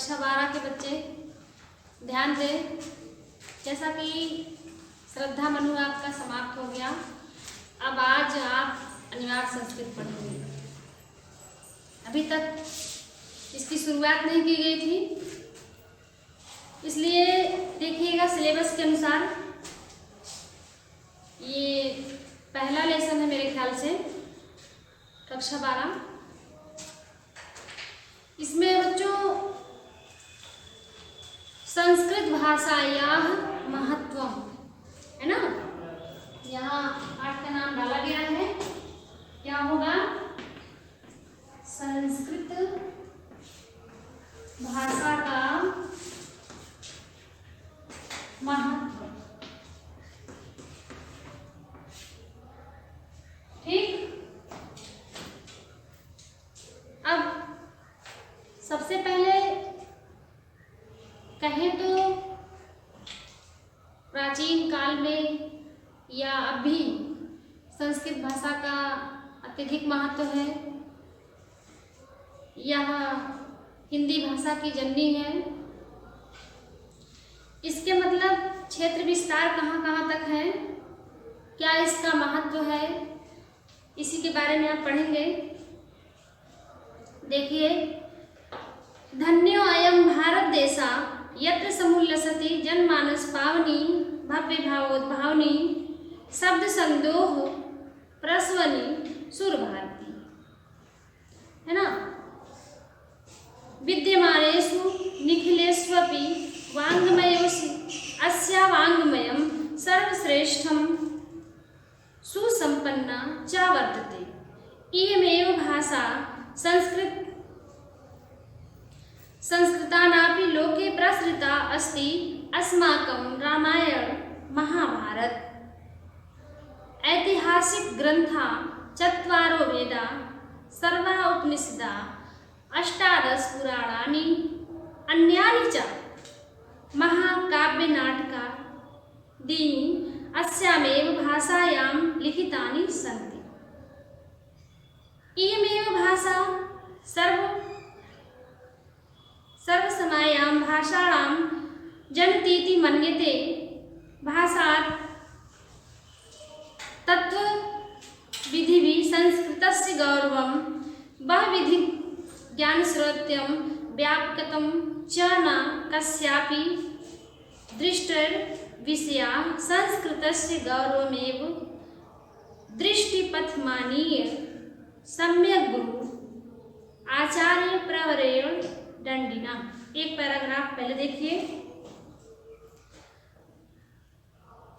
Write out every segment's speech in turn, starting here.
कक्षा 12 के बच्चे ध्यान दें। जैसा कि श्रद्धा मनु आपका समाप्त हो गया, अब आज आप अनिवार्य संस्कृत पढ़ेंगे। अभी तक इसकी शुरुआत नहीं की गई थी, इसलिए देखिएगा सिलेबस के अनुसार ये पहला लेसन है मेरे ख्याल से, कक्षा 12। इसमें बच्चों संस्कृत भाषायाः महत्वम है ना, यहाँ पाठ का नाम डाला गया है। क्या होगा? संस्कृत भाषा का महत्व। ठीक, अब सबसे पहले कहें तो प्राचीन काल में या अब भी संस्कृत भाषा का अत्यधिक महत्व है। यह हिंदी भाषा की जननी है। इसके मतलब क्षेत्र विस्तार कहाँ कहाँ तक है, क्या इसका महत्व है, इसी के बारे में आप पढ़ेंगे। देखिए, धन्यो अयम भारत देशा यत्र समुल्लसति जनमानस पावनी भव्य भावोद्भावनी शब्द संदोह प्रसवनी सुर भारती, है ना। विद्यमानेषु निखिलेष्वपि वाङ्मयोषि अस्या वाङ्मयं सर्वश्रेष्ठं सुसंपन्ना च वर्तते। इयमेव भाषा संस्कृतानापि लोके प्रसृता अस्ति। अस्माकं रामायण महाभारत ऐतिहासिक ग्रंथा चत्वारो वेदा सर्वा उपनिषदा अष्टादश पुराणानि अन्यानि च महाकाव्य नाटका दीनि अस्यामेव भाषायां लिखितानि सन्ति। इयमेव भाषा सर्वसमयां भाषाणां जनतीति मन्यते। भाषात् तत्त्वविधिभिः संस्कृतस्य गौरवं बहुविधि ज्ञानश्रोत्यं व्यापकतं च न कस्यापि दृष्टिर्विषया संस्कृतस्य गौरवमेव दृष्टिपथमानीय सम्यक् गुरु आचार्य प्रवरेण दंडिना। एक पैराग्राफ पहले देखिए,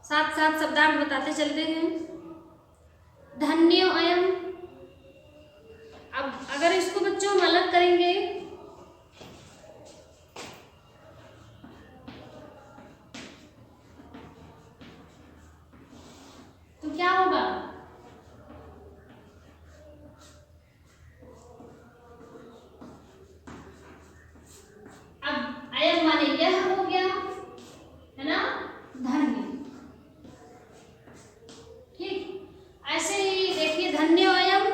साथ साथ शब्दार्थ बताते चलते हैं। धन्यो अयम, अब अगर इसको बच्चों हम अलग करेंगे तो क्या होगा? अब अयम माने यह हो गया, है ना, धन्य। ठीक, ऐसे ही देखिए, धन्य अयम,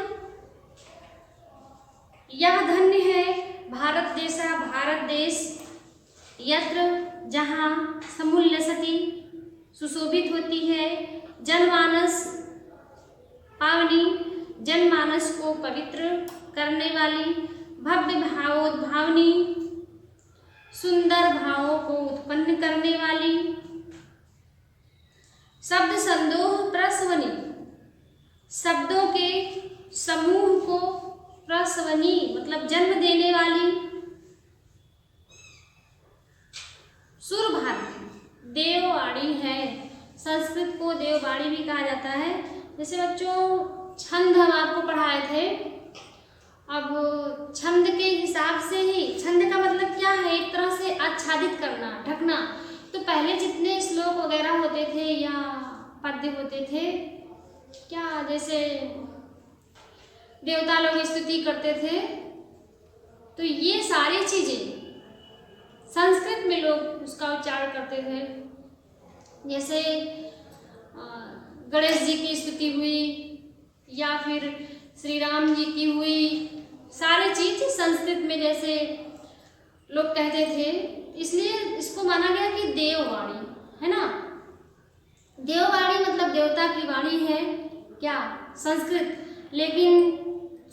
यह धन्य है भारत देशा, भारत देश, यत्र जहाँ समुल्लसति सुशोभित होती है, जनमानस पावनी जनमानस को पवित्र करने वाली, भव्य भावोद्भावनी सुंदर भावों को उत्पन्न करने वाली, शब्द संदोह प्रसवनी शब्दों के समूह को प्रसवनी मतलब जन्म देने वाली, सुर भारती देववाणी है। संस्कृत को देववाणी भी कहा जाता है। जैसे बच्चों छंद हम आपको पढ़ाए थे, अब छंद के हिसाब से ही, छंद का मतलब क्या है? एक तरह से आच्छादित करना, ढकना। तो पहले जितने श्लोक वगैरह होते थे या पद्य होते थे, क्या जैसे देवता लोग स्तुति करते थे, तो ये सारी चीजें संस्कृत में लोग उसका उच्चारण करते थे। जैसे गणेश जी की स्तुति हुई या फिर श्री राम जी की हुई, सारी चीज संस्कृत में जैसे लोग कहते थे, इसलिए इसको माना गया कि देववाणी है ना। देववाणी मतलब देवता की वाणी है क्या, संस्कृत। लेकिन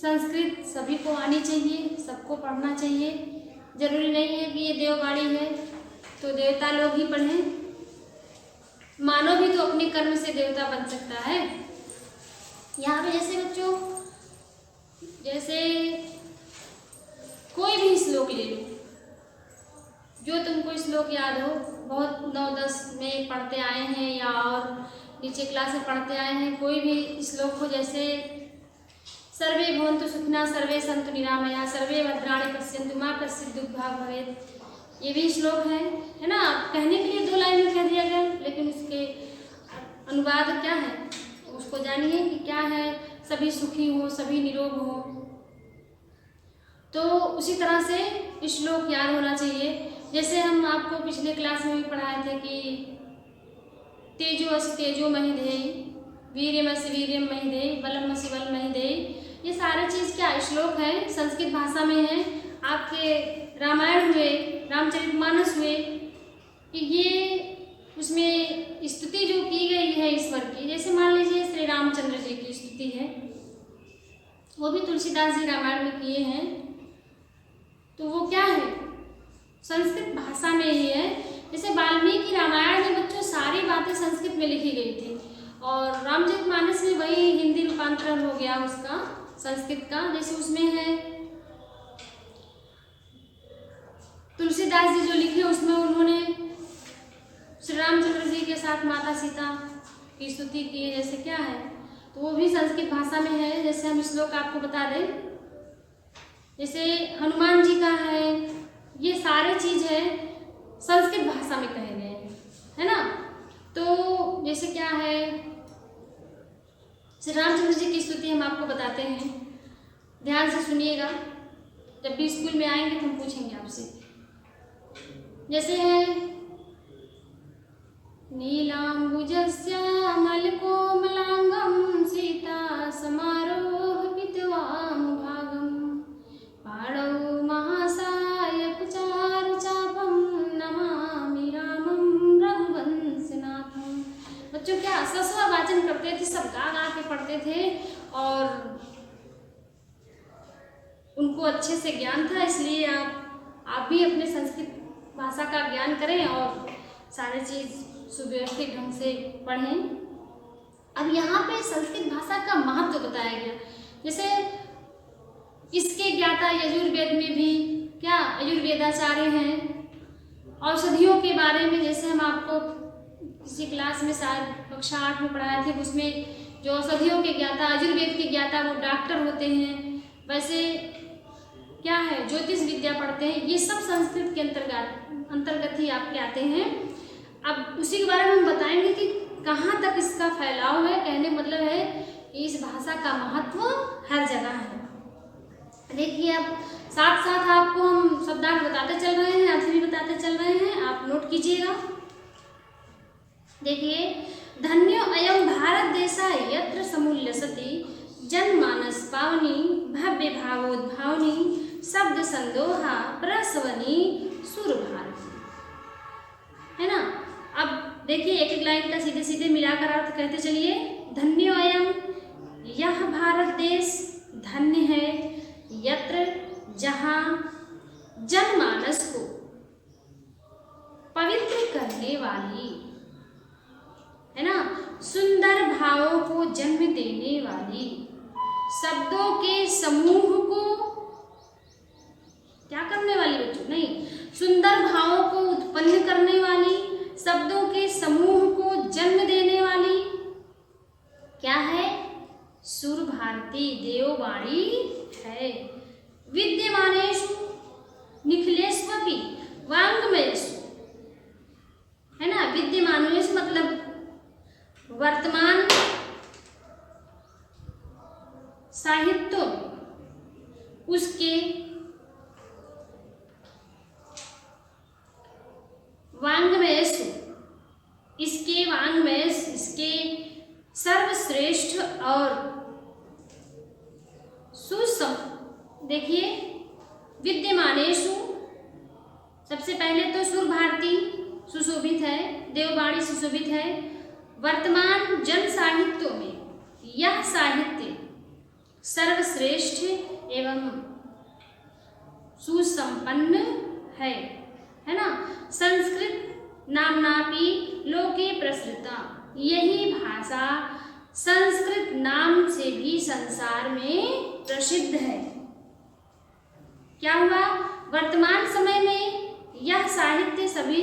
संस्कृत सभी को आनी चाहिए, सबको पढ़ना चाहिए। जरूरी नहीं है कि ये देववाणी है तो देवता लोग ही पढ़ें, मानव भी तो अपने कर्म से देवता बन सकता है। यहाँ पे जैसे बच्चों, जैसे कोई भी श्लोक ले लो, जो तुमको श्लोक याद हो, बहुत 9-10 में पढ़ते आए हैं या और नीचे क्लास में पढ़ते आए हैं, कोई भी श्लोक को, जैसे सर्वे भवन्तु सुखिनः सर्वे सन्तु निरामया सर्वे भद्राणि पश्यन्तु मा कश्चित् दुःखभाग् भवेत्, ये भी श्लोक है ना। कहने के लिए 2 लाइन में कह दिया गया, लेकिन उसके अनुवाद क्या है उसको जानिए कि क्या है। सभी सुखी हो, सभी निरोग हो, तो उसी तरह से श्लोक याद होना चाहिए। जैसे हम आपको पिछले क्लास में भी पढ़ाए थे कि तेजो असि तेजो महि देहि, वीर्यमसि वीर्यम महि देहि, बलमसि बल महि देहि, ये सारे चीज़ क्या श्लोक है, संस्कृत भाषा में है। आपके रामायण हुए, रामचरितमानस हुए, कि ये उसमें स्तुति जो की गई है ईश्वर की, जैसे मान लीजिए श्री रामचंद्र जी की स्तुति है, वो भी तुलसीदास जी रामायण में किए हैं, तो वो क्या है, संस्कृत भाषा में ही है। जैसे वाल्मीकि रामायण में बच्चों सारी बातें संस्कृत में लिखी गई थी, और रामचरितमानस में वही हिंदी रूपांतरण हो गया उसका संस्कृत का। जैसे उसमें है तुलसीदास जी जो लिखे, उसमें उन्होंने श्री रामचंद्र जी के साथ माता सीता की स्तुति की है, जैसे क्या है, तो वो भी संस्कृत भाषा में है। जैसे हम श्लोक आपको बता दें, जैसे हनुमान जी का है, ये सारे चीज़ है संस्कृत भाषा में कहे गए हैं, है ना। तो जैसे क्या है, श्री रामचंद्र जी की स्तुति हम आपको बताते हैं, ध्यान से सुनिएगा, जब भी स्कूल में आएंगे तो हम पूछेंगे आपसे। जैसे है नीलाम्बुजस्यामलकोमलांगं सीता समारोहपितवाम भागं पाणौ महासायकचारुचापं नमामि रामं रघुवंशनाथं। बच्चों क्या सस्वर वाचन करते थे, सब गा गा के पढ़ते थे, और उनको अच्छे से ज्ञान था। इसलिए आप भी अपने संस्कृत भाषा का ज्ञान करें और सारे चीज़ सुव्यवस्थित ढंग से पढ़ें। अब यहाँ पे संस्कृत भाषा का महत्व बताया गया। जैसे इसके ज्ञाता यजुर्वेद में भी क्या यजुर्वेदाचार्य हैं। औषधियों के बारे में जैसे हम आपको किसी क्लास में शायद कक्षा 8 में पढ़ाए थे, उसमें जो औषधियों के ज्ञाता, आयुर्वेद के ज्ञाता, वो डॉक्टर होते हैं। वैसे क्या है, ज्योतिष विद्या पढ़ते हैं, ये सब संस्कृत के अंतर्गत ही आपके आते हैं। अब उसी के बारे में हम बताएंगे कि कहाँ तक इसका फैलाव है। कहने का मतलब है कि इस भाषा का महत्व हर जगह है। देखिए, अब साथ साथ आपको हम शब्दार्थ बताते चल रहे हैं, अर्थ भी बताते चल रहे हैं, आप नोट कीजिएगा। देखिए, धन्यो अयम भारत देशा यत्र समुल्लसति जनमानस पावनी भव्य भावोद्भावनी शब्द संदोहा प्रसवनी सुर भारती, है ना। अब देखिए, एक एक लाइन का सीधे सीधे मिलाकर अर्थ कहते चलिए। धन्यो अयम, यह भारत देश धन्य है, यत्र जहाँ जनमानस को पवित्र करने वाली, है ना, सुंदर भावों को जन्म देने वाली, शब्दों के समूह को क्या करने वाली बच्चों, नहीं, सुंदर भावों को उत्पन्न करने वाली, शब्दों के समूह को जन्म देने वाली क्या है, सुर भारती देववाणी है। विद्यमानेषु निखिलेष्वपि वाङ्मयेषु, है ना। विद्यमानेषु मतलब वर्तमान साहित्य, उसके वाङ्मयेषु, इसके वाङ्मयेषु, इसके सर्वश्रेष्ठ और सुसम, देखिए, विद्यमानेषु सबसे पहले तो सुर भारती सुशोभित है, देववाणी सुशोभित है। वर्तमान जन साहित्यों में यह साहित्य सर्वश्रेष्ठ एवं सुसंपन्न है ना। संस्कृत नाम्नापि लोके प्रसृता, यही भाषा संस्कृत नाम से भी संसार में प्रसिद्ध है। क्या हुआ, वर्तमान समय में यह साहित्य सभी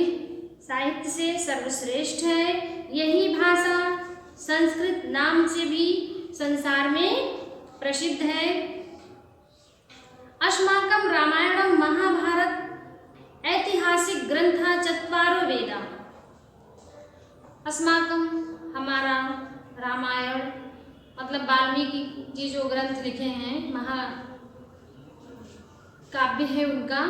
साहित्य से सर्वश्रेष्ठ है, यही भाषा संस्कृत नाम से भी संसार में प्रसिद्ध है। अस्माकं रामायणं महाभारत ऐतिहासिक ग्रंथा चत्वारो वेदा। अस्माकं हमारा रामायण मतलब वाल्मीकि जी जो ग्रंथ लिखे हैं, महाकाव्य है उनका,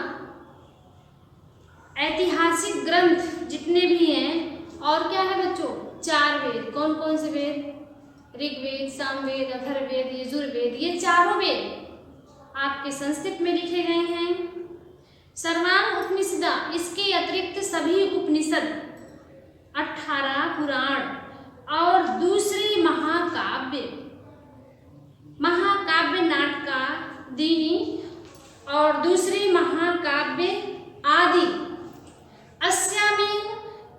ऐतिहासिक ग्रंथ जितने भी हैं। और क्या है बच्चों, 4 वेद। कौन कौन से वेद? ऋग्वेद, सामवेद, अथर्ववेद, यजुर्वेद, ये चारों वेद आपके संस्कृत में लिखे गए हैं। सर्वांग उपनिषदा, इसके अतिरिक्त सभी उपनिषद, 18 पुराण और दूसरी महाकाव्य नाटकादीनि और दूसरी महाकाव्य आदि अस्यामेव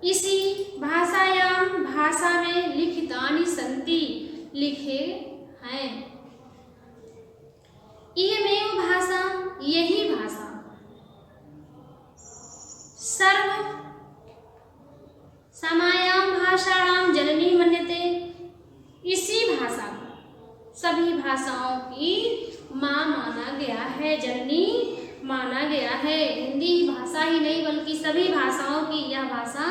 इसी भाषा में लिखितानि सन्ति, लिखे हैं। इयमेव भाषा, यही भाषा सर्व समायाम भाषाणाम जननी मन्यते, इसी भाषा को सभी भाषाओं की माँ माना गया है, जननी माना गया है। हिंदी भाषा ही नहीं बल्कि सभी भाषाओं की यह भाषा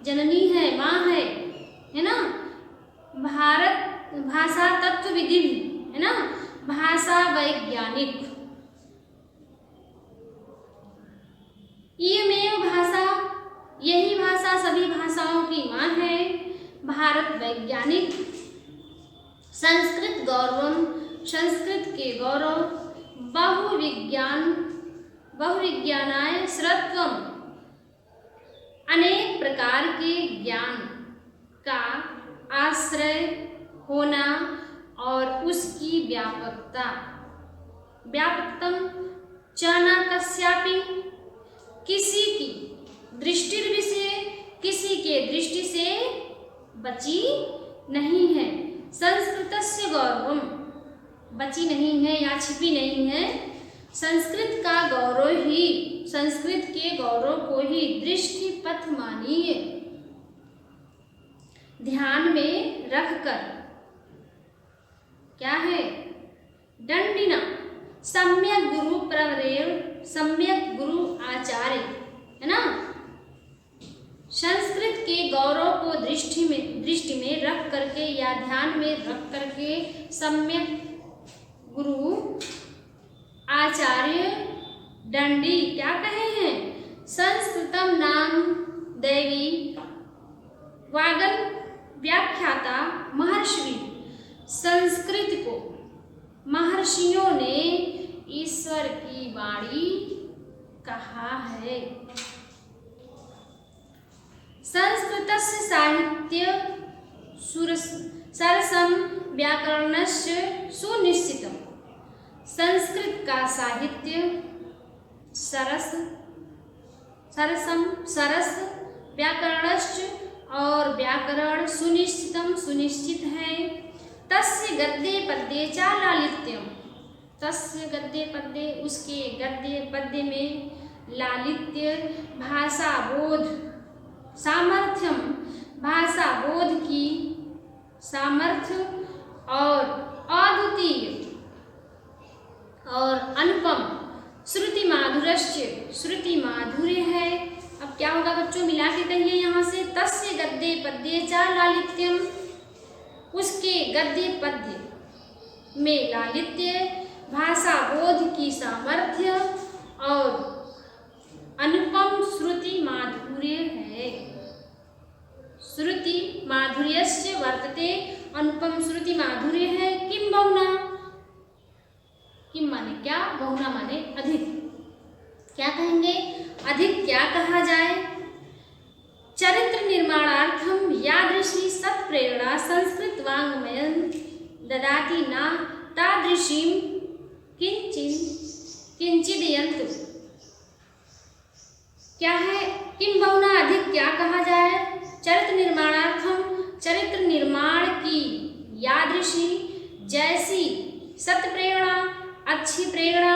जननी है, माँ है ना। भारत भाषा तत्वविधि है ना, भाषा वैज्ञानिक। इयमेव भाषा, यही भाषा सभी भाषाओं की माँ है। भारत वैज्ञानिक। संस्कृत गौरवम, संस्कृत के गौरव। बहुविज्ञानाय श्रत्वम, अनेक प्रकार के ज्ञान का आश्रय होना और उसकी व्यापकतम चाणक्यापि, किसी की दृष्टि विषय, किसी के दृष्टि से बची नहीं है। संस्कृतस्य गौरवम, बची नहीं है या छिपी नहीं है। संस्कृत का गौरव ही, संस्कृत के गौरव को ही दृष्टि पथ मानिए। ध्यान में रखकर, क्या है, दंडिना सम्यक गुरु प्रवरेण, सम्यक गुरु आचार्य, है ना। संस्कृत के गौरव को दृष्टि में रख करके या ध्यान में रख करके सम्यक गुरु आचार्य दंडी क्या कहे हैं, संस्कृतम नाम देवी वागन व्याख्याता महर्षि, संस्कृत को महर्षियों ने ईश्वर की वाणी कहा है। संस्कृतस्य साहित्य सरसम व्याकरणस्य सुनिश्चितम, संस्कृत का साहित्य सरस व्याकरणस्य और व्याकरण सुनिश्चितम सुनिश्चित है। तस्य गद्ये पद्ये च लालित्यम, तस्य गद्ये पद्ये उसके गद्य पद्य में लालित्य, भाषा बोध, सामर्थ्यम भाषा बोध की सामर्थ्य और अद्वितीय और अनुपम, श्रुति माधुर्यस्य श्रुति माधुर्य है। अब क्या होगा बच्चों, मिला के कहिए यहाँ से, तस्य गद्ये पद्ये च लालित्यम, उसके गद्य पद्य में लालित्य, भाषा बोध की सामर्थ्य और अनुपम श्रुति माधुर्य है। श्रुति माधुर्यस्य वर्तते, अनुपम श्रुति माधुर्य है। किम बहुना, किम माने क्या, बहुना माने अधिक। क्या कहेंगे, अधिक क्या कहा जाए। चरित्र निर्माणार्थम यादृशी सत्प्रेरणा संस्कृत वाङ्मयं ददाति न तादृशीं किंचिदयन्तु। क्या है, किम बहुना अधिक क्या कहा जाए। चरित्र निर्माणार्थम, चरित्र निर्माण की यादृशी जैसी सत्प्रेरणा अच्छी प्रेरणा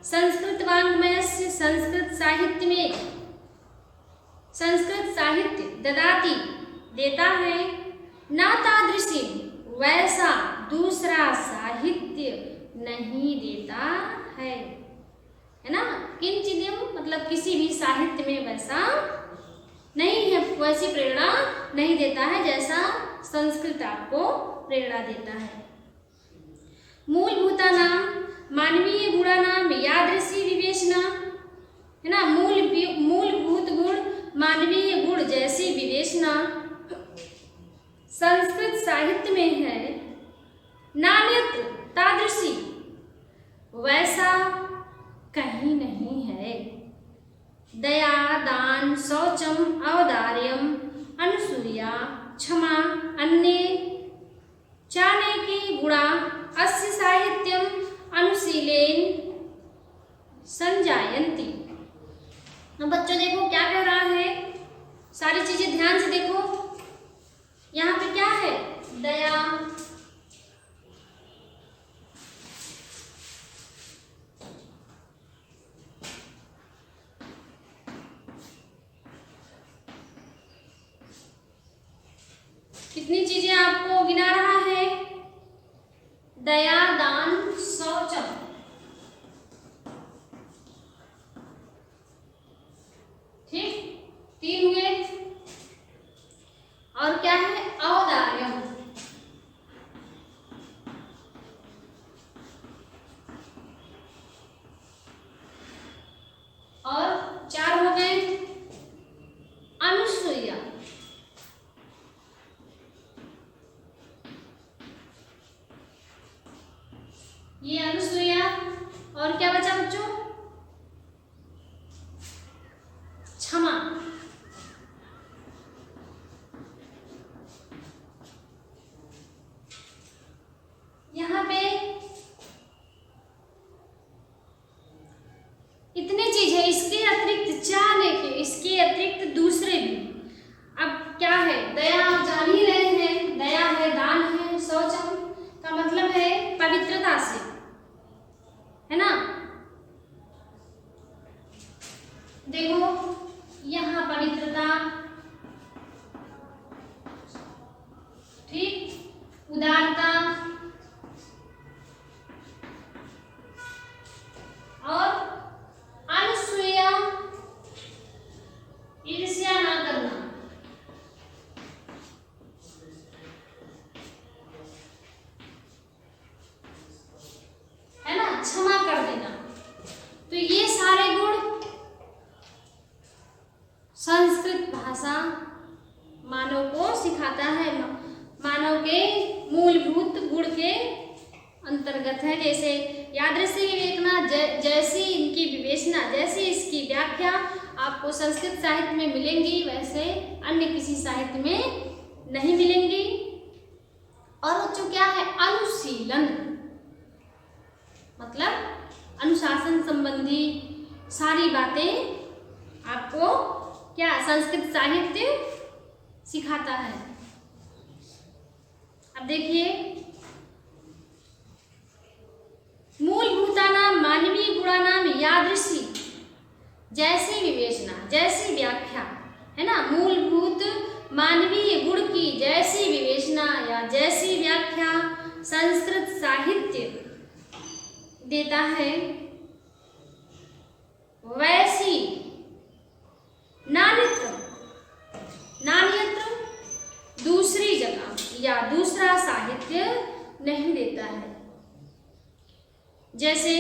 संस्कृत वाङ्मय से संस्कृत साहित्य में, संस्कृत साहित्य ददाती देता है, न तादृशी वैसा दूसरा साहित्य नहीं देता है ना। किंचिदम मतलब किसी भी साहित्य में वैसा नहीं है, वैसी प्रेरणा नहीं देता है जैसा संस्कृत आपको प्रेरणा देता है। मूलभूतानां मानवीय गुणानां यादृशी विवेचना है ना, मूलभूत गुण मानवीय गुण जैसी विवेचना संस्कृत साहित्य में है, नान्यत्र तादृशी वैसा कहीं नहीं है। दया, दान, शौचम, औदार्यम, अनुसूया, क्षमा, अन्य चाणक्य गुणा अस्य साहित्यम अनुशीलेन संजायन्ति। अब बच्चों देखो क्या कह रहा है, सारी चीजें ध्यान से देखो। यहाँ पे क्या है, दया, कितनी चीजें आपको गिना रहा है, दया, दान, शौचम, ठीक, 3 हुए। और क्या है, औदार्यम, और 4 हो गए, अनुसूया, ये अनुसूया, और क्या बचा बच्चों, क्षमा। यहाँ पे इतनी चीज है, इसके अतिरिक्त चाहने के, इसके अतिरिक्त दूसरे भी। अब क्या है, दया आप जान ही रहे हैं, दया है, दान है, शौचम का मतलब है पवित्रता से, है ना। देखो यहाँ पवित्रता, ठीक, उदारता और अनुसूया, ईर्ष्या ना करना, है ना, क्षमा कर देना। तो ये सारे गुण संस्कृत भाषा मानव को सिखाता है, मानव के मूलभूत गुण के अंतर्गत है। जैसे यादृशी विवेचना, जैसी इनकी विवेचना, जैसी इसकी व्याख्या आपको संस्कृत साहित्य में मिलेंगी, वैसे अन्य किसी साहित्य में नहीं मिलेंगी। और बच्चों क्या है, अनुशीलन मतलब अनुशासन संबंधी सारी बातें आपको क्या संस्कृत साहित्य सिखाता है। अब देखिए, मूलभूतानां मानवीय गुणानां यादृशी जैसी विवेचना, जैसी व्याख्या, है ना, मूलभूत मानवीय गुण की जैसी विवेचना या जैसी व्याख्या संस्कृत साहित्य देता है, वैसी नान्यत्र दूसरी जगह या दूसरा साहित्य नहीं देता है। जैसे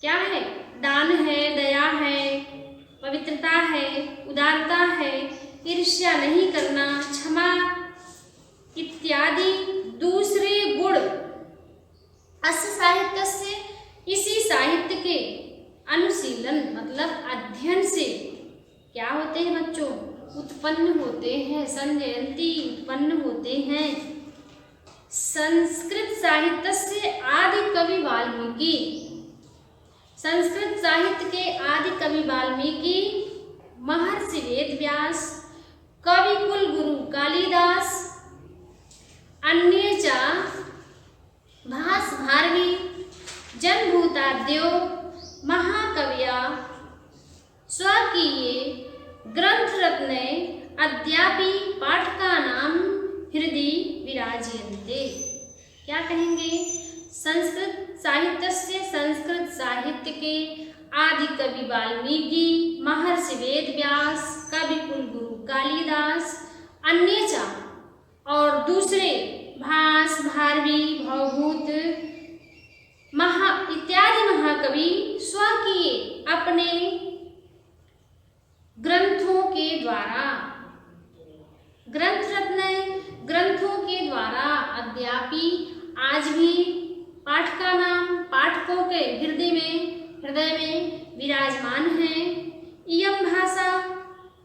क्या है, दान है, दया है, पवित्रता है, उदारता है, ईर्ष्या नहीं करना, क्षमा इत्यादि दूसरे गुण अस्य साहित्य से, इसी साहित्य के अनुशीलन मतलब अध्ययन से क्या होते हैं बच्चों? उत्पन्न होते हैं। संजयंती उत्पन्न होते हैं। संस्कृत साहित्य से आदि कवि वाल्मीकि, संस्कृत साहित्य के आदि कवि वाल्मीकि, महर्षि वेदव्यास, कवि कुल गुरु कालिदास, अन्य चा भास भारवी, जनभूताद्यो महाकविया स्वकीये ग्रंथ रत्ने अद्यापि पाठकानां हृदि विराजयन्ते। क्या कहेंगे? संस्कृत साहित्य से संस्कृत साहित्य के आदि कवि वाल्मीकि, महर्षि वेदव्यास, कवि कुलगुरु कालिदास, अन्यचा और दूसरे भास भारवी भवभूत इत्यादि महाकवि स्वकीय अपने ग्रंथों के द्वारा, ग्रंथ रत्न ग्रंथों के द्वारा अद्यापि आज भी पाठका नाम पाठकों के हृदय में विराजमान है। इयं भाषा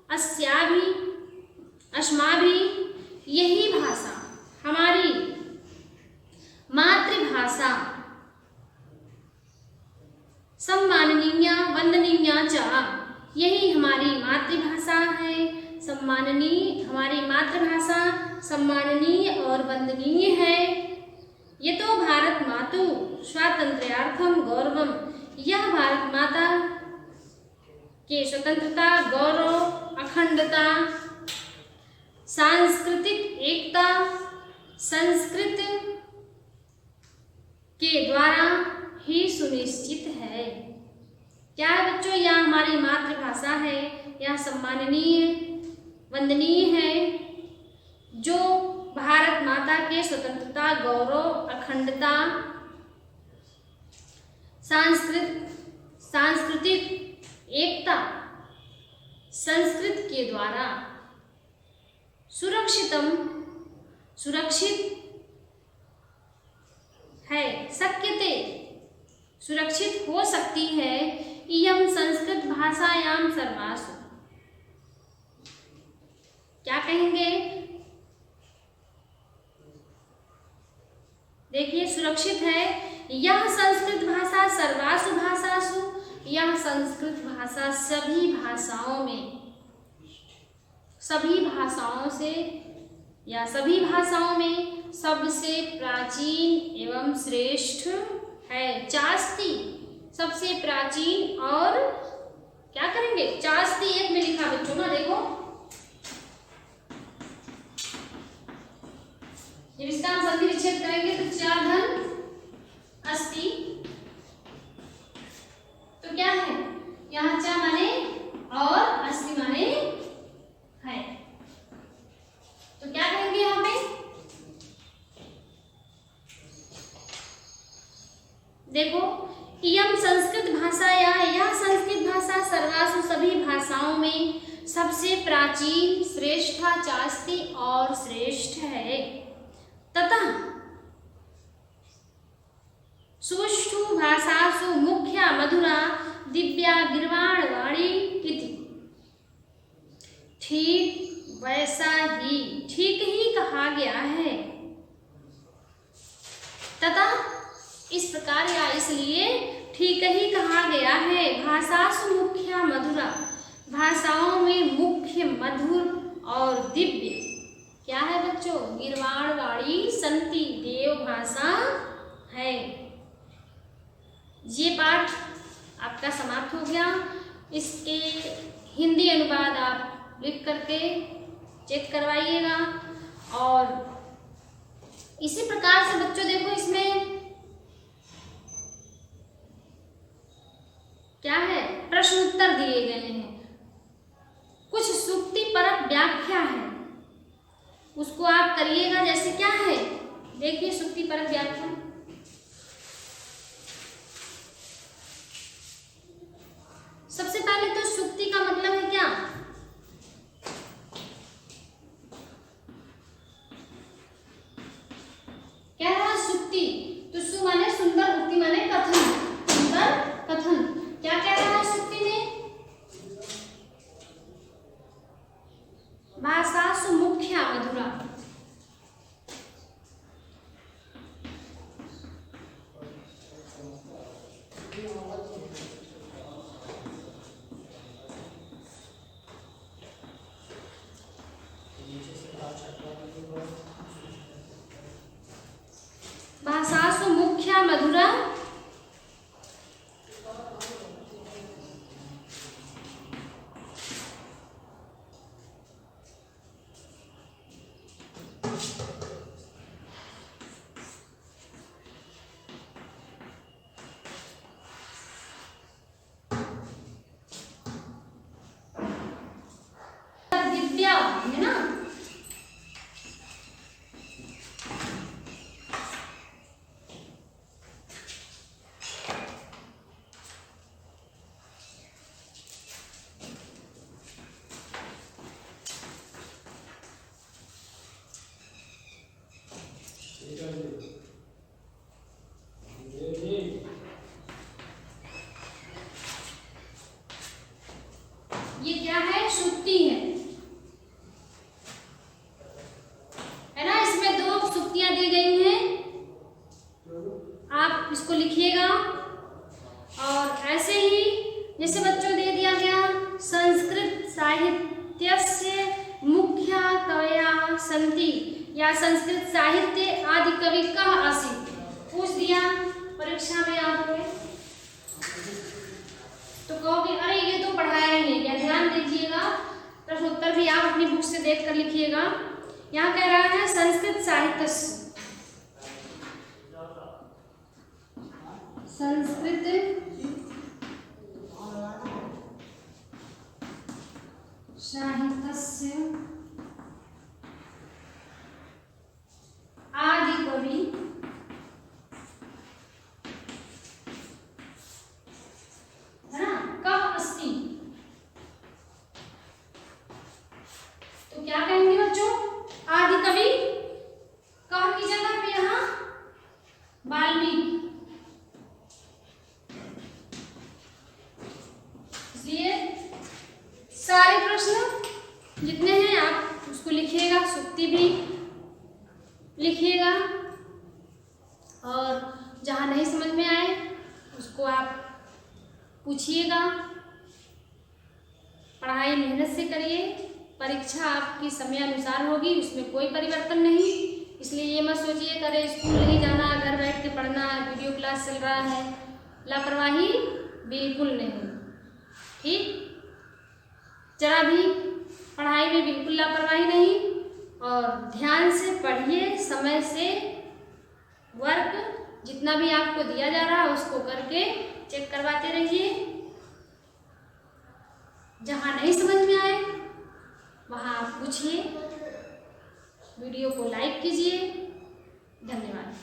अस्याभि अस्माभि, यही भाषा हमारी मातृभाषा सम्माननीय वंदनीय च, यही हमारी मातृभाषा है। सम्माननीय, हमारी मातृभाषा सम्माननीय और वंदनीय है। ये तो भारत मातु स्वातंत्र्यार्थम गौरवम, यह भारत माता के स्वतंत्रता, गौरव, अखंडता, सांस्कृतिक एकता, संस्कृत के द्वारा ही सुनिश्चित है। क्या है बच्चों? यह हमारी मातृभाषा है, यह सम्माननीय वंदनीय है, जो भारत माता के स्वतंत्रता, गौरव, अखंडता, सांस्कृतिक एकता, संस्कृत के द्वारा सुरक्षित है, शक्यते सुरक्षित हो सकती है। इयं संस्कृत भाषायां सर्वासु, क्या कहेंगे? देखिए, सुरक्षित है यह संस्कृत भाषा सर्वासु भाषासु, यह संस्कृत भाषा सभी भाषाओं में, सभी भाषाओं से या सभी भाषाओं में सबसे प्राचीन एवं श्रेष्ठ है। चास्ती सबसे प्राचीन, और क्या करेंगे? चास्ती एक में लिखा बच्चों ना, देखो जब इसका हम संधि विच्छेद करेंगे तो चार धन अस्ति, तो क्या है? यहाँ चा माने और अस्ति माने है, तो क्या कहेंगे यहाँ पे? देखो, इयं संस्कृत भाषा, यह संस्कृत भाषा सर्वासु सभी भाषाओं में सबसे प्राचीन, श्रेष्ठ, चास्ती और श्रेष्ठ है। तथा सुष्ठु भाषासु मुख्या मधुरा दिव्या गिर्वाणवाणी इति। ठीक वैसा ही, ठीक ही कहा गया है। तथा इस प्रकार या इसलिए ठीक ही कहा गया है। भाषासु मुख्या मधुरा, भाषाओं में मुख्य, मधुर और दिव्य क्या है बच्चों? गिर्वाणवाणी संति, देव भाषा है। ये पाठ आपका समाप्त हो गया। इसके हिंदी अनुवाद आप लिख करके चेक करवाइएगा। और इसी प्रकार से बच्चों देखो, इसमें क्या है? प्रश्न उत्तर दिए गए हैं। कुछ सूक्ति परक व्याख्या है, उसको आप करिएगा। जैसे क्या है, देखिए सूक्ति परक व्याख्या। सबसे पहले तो सूक्ति का मतलब है क्या? क्या है सूक्ति? तो सु माने सुंदर, उक्ति माने कथन, सुंदर कथन। क्या क्या ये क्या है? सुक्ति है ना। इसमें 2 सुक्तियां दी गई हैं, आप इसको लिखिएगा। और ऐसे ही जैसे बच्चों दे दिया गया संस्कृत साहित्यस्य मुख्या कवयः सन्ति, या संस्कृत साहित्य आदि कवि कः आसीत्, पूछ दिया परीक्षा में आपको, तो कहोगे अरे ये तो पढ़ाया ही नहीं गया। ध्यान दीजिएगा, प्रश्न उत्तर भी आप अपनी बुक से देख कर लिखिएगा। यहाँ कह रहा है संस्कृत साहित्य, संस्कृत साहित्यस्य आदि कवि है ना कः अस्ति। तो क्या कहेंगे बच्चों? आदि कवि, कः की जगह पे यहाँ वाल्मीकि। इसलिए सारे प्रश्न जितने हैं आप उसको लिखिएगा, सुक्ति भी लिखिएगा, और जहाँ नहीं समझ में आए उसको आप पूछिएगा। पढ़ाई मेहनत से करिए, परीक्षा आपकी समय अनुसार होगी, उसमें कोई परिवर्तन नहीं। इसलिए ये मत सोचिए करे स्कूल नहीं जाना, घर बैठ के पढ़ना, वीडियो क्लास चल रहा है, लापरवाही बिल्कुल नहीं। ठीक, जरा भी पढ़ाई में बिल्कुल लापरवाही नहीं, और ध्यान से पढ़िए, समय से वर्क जितना भी आपको दिया जा रहा है उसको करके चेक करवाते रहिए। जहाँ नहीं समझ में आए वहाँ आप पूछिए। वीडियो को लाइक कीजिए। धन्यवाद।